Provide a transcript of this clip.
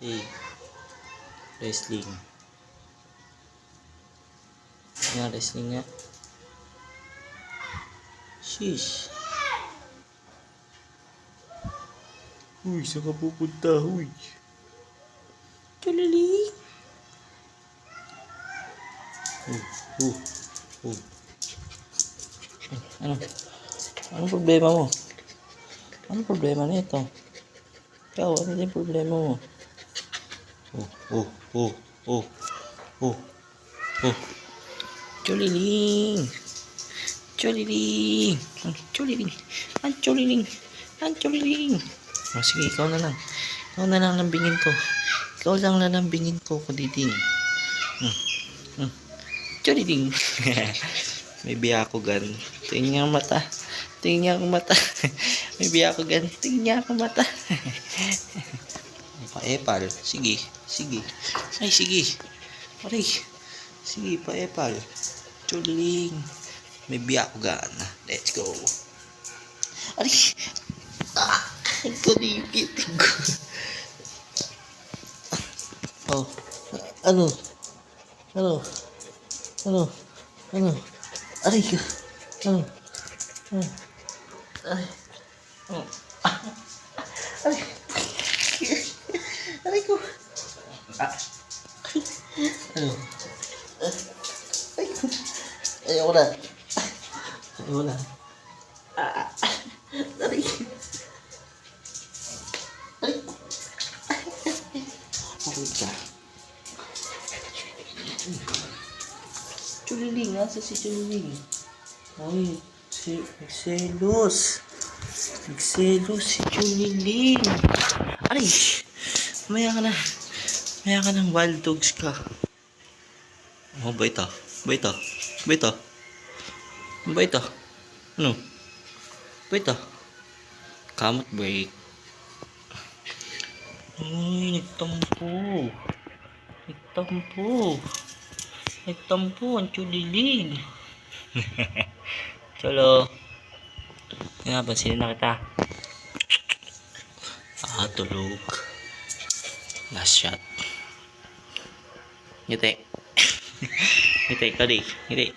Eh, wrestling. Nga, wrestling nga. Sheesh. Uy, saan ka pupunta? Uy. Tulili. Oh. Oh. Ano? Anong problema mo? Anong problema nito? Ikaw, ano din problema mo? Oh. Oh. Oh. Chuliling. Chuliling. Chuliling. Ang chuliling. Ang chuliling. Oh, sige, ikaw na lang. Ikaw na lang lambingin ko. Ikaw lang lalambingin ko, kuditing. Chuliling. May biyakugan. Tingin niya ang mata. Tingin niya ang mata. May biyakugan. Tingin niya ang mata. Pa-epal. Sige. Sige. Ay, sige. Aray. Sige, pa-epal. Chuling. May biyakugan. Let's go. Aray. Ah. Ang kalipit ko. Oh. Ano? Ano? Ano? Ano? Aray ko. Ano? Ano? Aray. Oh. Aray. Aray ko. Ano? Aray ko. Ayaw na. Ayaw na. Aray. Aray. Okay ka. Chuliling, nasa si Chuliling? Ay, nagselos. Nagselos si Chuliling. Aray! Maya ka na. Maya ka ng wild dogs ka. Oh, bait ah. Bait ah. Bait ah. Bait ah. Ano? Bait ah. Kamot break. Ay, nagtampo. Nagtampo. Nagtampo ang Chuliling. Cholo. Nga, pansinin na kita. Tulog. Last shot. Ngiti. Ngiti, kali. Ngiti.